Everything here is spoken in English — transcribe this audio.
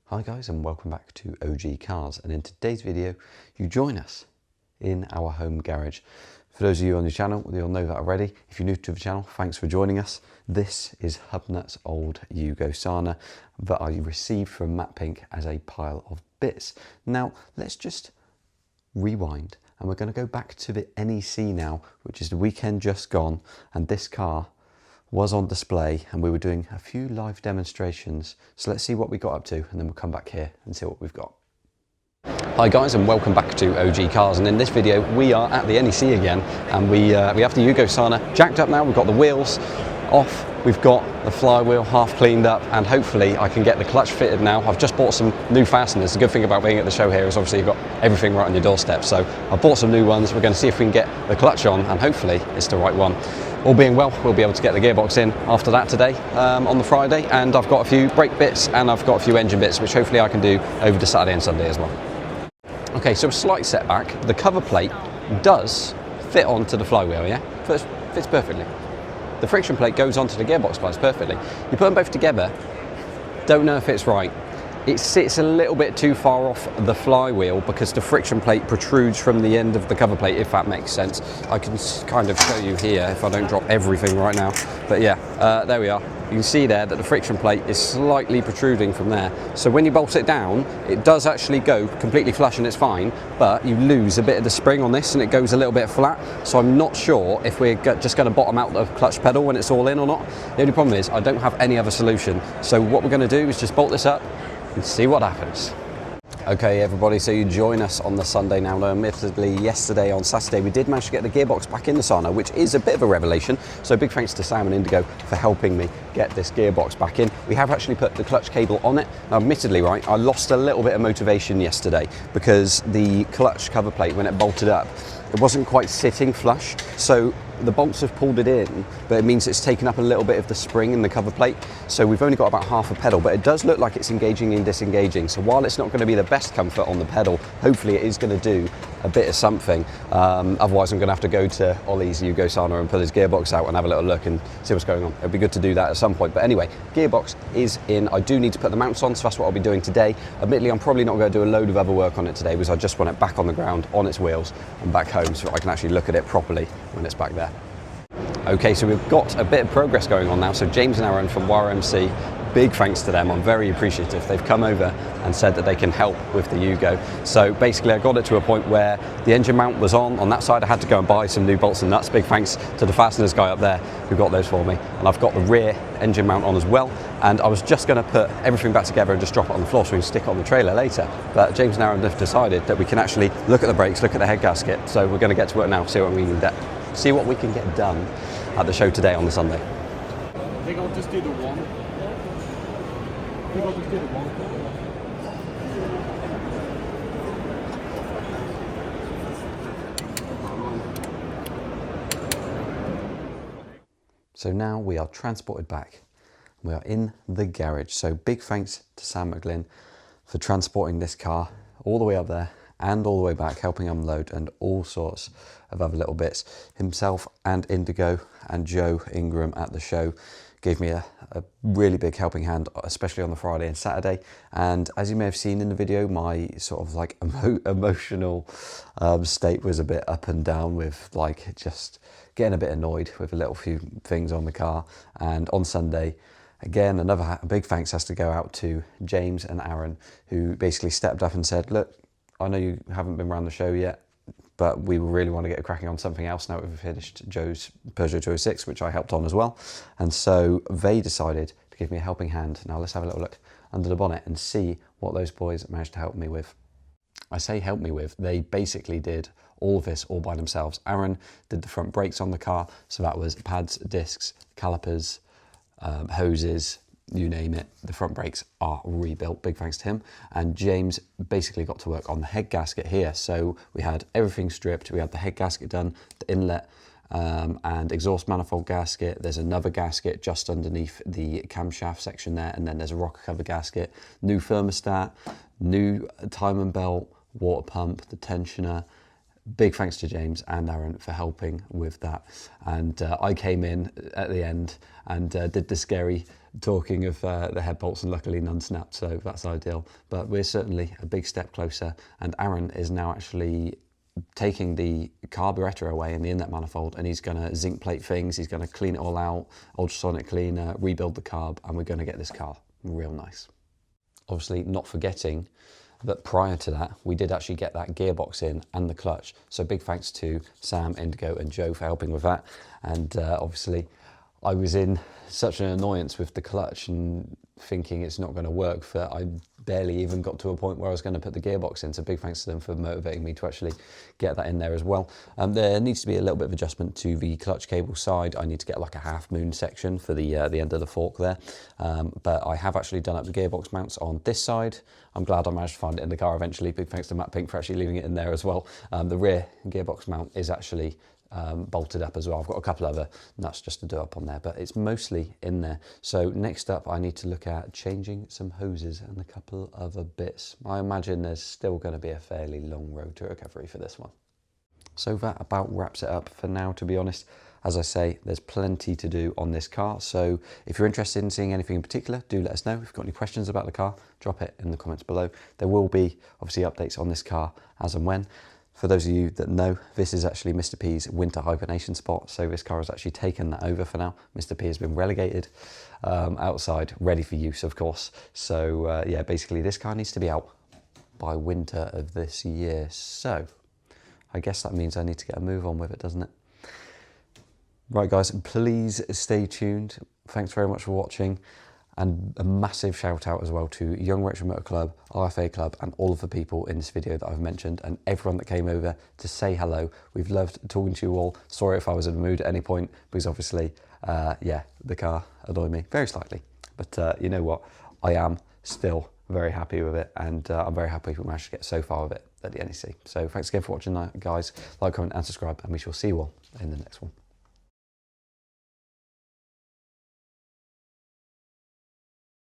Hi guys, and welcome back to OG Cars, and in today's video you join us in our home garage. For those of you on the channel, you'll know that already. If you're new to the channel, thanks for joining us. This is Hubnut's old Yugo Sana that I received from Matt Pink as a pile of bits. Now let's just rewind, and we're going to go back to the NEC now, which is the weekend just gone, and this car was on display and we were doing a few live demonstrations. So let's see what we got up to, and then we'll come back here and see what we've got. Hi guys, and welcome back to OG Cars, and in this video we are at the NEC again, and we have the Yugo Sana jacked up now. We've got the wheels off, we've got the flywheel half cleaned up, and hopefully I can get the clutch fitted now. I've just bought some new fasteners. The good thing about being at the show here is obviously you've got everything right on your doorstep, so I've bought some new ones. We're going to see if we can get the clutch on, and hopefully it's the right one. All being well, we'll be able to get the gearbox in after that today on the Friday, and I've got a few brake bits and I've got a few engine bits which hopefully I can do over the Saturday and Sunday as well. Okay, so a slight setback. The cover plate does fit onto the flywheel, yeah? Fits perfectly. The friction plate goes onto the gearbox plies perfectly. You put them both together, don't know if it's right. It sits a little bit too far off the flywheel because the friction plate protrudes from the end of the cover plate, if that makes sense. I can kind of show you here if I don't drop everything right now. But yeah, there we are. You can see there that the friction plate is slightly protruding from there. So when you bolt it down, it does actually go completely flush and it's fine, but you lose a bit of the spring on this and it goes a little bit flat. So I'm not sure if we're just going to bottom out the clutch pedal when it's all in or not. The only problem is I don't have any other solution. So what we're going to do is just bolt this up and see what happens. Okay everybody, so you join us on the Sunday now. Admittedly yesterday on Saturday we did manage to get the gearbox back in the Sana, which is a bit of a revelation, so big thanks to Sam and Indigo for helping me get this gearbox back in. We have actually put the clutch cable on it. Now admittedly, right, I lost a little bit of motivation yesterday because the clutch cover plate, when it bolted up, it wasn't quite sitting flush, so the bolts have pulled it in, but it means it's taken up a little bit of the spring in the cover plate. So we've only got about half a pedal, but it does look like it's engaging and disengaging. So while it's not going to be the best comfort on the pedal, hopefully it is going to do a bit of something. Otherwise I'm going to have to go to Ollie's Yugo Sana and pull his gearbox out and have a little look and see what's going on. It'd be good to do that at some point. But anyway, gearbox is in. I do need to put the mounts on, so that's what I'll be doing today. Admittedly, I'm probably not going to do a load of other work on it today because I just want it back on the ground, on its wheels, and back home so I can actually look at it properly when it's back there. Okay, so we've got a bit of progress going on now. So James and Aaron from YMC, big thanks to them. I'm very appreciative. They've come over and said that they can help with the Yugo. So basically I got it to a point where the engine mount was on that side. I had to go and buy some new bolts and nuts. Big thanks to the fasteners guy up there who got those for me. And I've got the rear engine mount on as well. And I was just going to put everything back together and just drop it on the floor so we can stick it on the trailer later. But James and Aaron have decided that we can actually look at the brakes, look at the head gasket. So we're going to get to work now, see what we can get done at the show today on the Sunday. I think I'll just do the one. So now we are transported back. We are in the garage. So big thanks to Sam McGlynn for transporting this car all the way up there and all the way back, helping unload and all sorts of other little bits. Himself and Indigo and Joe Ingram at the show gave me a really big helping hand, especially on the Friday and Saturday. And as you may have seen in the video, my sort of like emotional state was a bit up and down with like just getting a bit annoyed with a little few things on the car. And on Sunday, again, another big thanks has to go out to James and Aaron, who basically stepped up and said, look, I know you haven't been around the show yet, but we really want to get cracking on something else now that we've finished Joe's Peugeot 206, which I helped on as well. And so they decided to give me a helping hand. Now let's have a little look under the bonnet and see what those boys managed to help me with. I say help me with, they basically did all of this all by themselves. Aaron did the front brakes on the car, so that was pads, discs, calipers, hoses, you name it. The front brakes are rebuilt, big thanks to him. And James basically got to work on the head gasket here. So we had everything stripped. We had the head gasket done, the inlet and exhaust manifold gasket. There's another gasket just underneath the camshaft section there, and then there's a rocker cover gasket, new thermostat, new timing belt, water pump, the tensioner. Big thanks to James and Aaron for helping with that. And I came in at the end and did the scary talking of the head bolts, and luckily none snapped, so that's ideal. But we're certainly a big step closer, and Aaron is now actually taking the carburettor away in the inlet manifold, and he's going to zinc plate things, he's going to clean it all out, ultrasonic cleaner, rebuild the carb, and we're going to get this car real nice. Obviously not forgetting that prior to that, we did actually get that gearbox in and the clutch. So big thanks to Sam, Indigo and Joe for helping with that. And obviously I was in such an annoyance with the clutch and thinking it's not going to work that I barely even got to a point where I was going to put the gearbox in. So big thanks to them for motivating me to actually get that in there as well. There needs to be a little bit of adjustment to the clutch cable side. I need to get like a half moon section for the end of the fork there. But I have actually done up the gearbox mounts on this side. I'm glad I managed to find it in the car eventually. Big thanks to Matt Pink for actually leaving it in there as well. The rear gearbox mount is actually bolted up as well. I've got a couple other nuts just to do up on there, but it's mostly in there. So next up, I need to look at changing some hoses and a couple other bits. I imagine there's still going to be a fairly long road to recovery for this one. So that about wraps it up for now, to be honest. As I say, there's plenty to do on this car. So if you're interested in seeing anything in particular, do let us know. If you've got any questions about the car, drop it in the comments below. There will be obviously updates on this car as and when. For those of you that know, this is actually Mr. P's winter hibernation spot. So this car has actually taken that over for now. Mr. P has been relegated outside, ready for use, of course. So yeah, basically this car needs to be out by winter of this year. So I guess that means I need to get a move on with it, doesn't it? Right guys, please stay tuned. Thanks very much for watching. And a massive shout out as well to Young Retro Motor Club, RFA Club, and all of the people in this video that I've mentioned, and everyone that came over to say hello. We've loved talking to you all. Sorry if I was in the mood at any point, because obviously, yeah, the car annoyed me very slightly. But you know what? I am still very happy with it, and I'm very happy we managed to get so far with it at the NEC. So thanks again for watching, guys. Like, comment, and subscribe, and we shall see you all in the next one.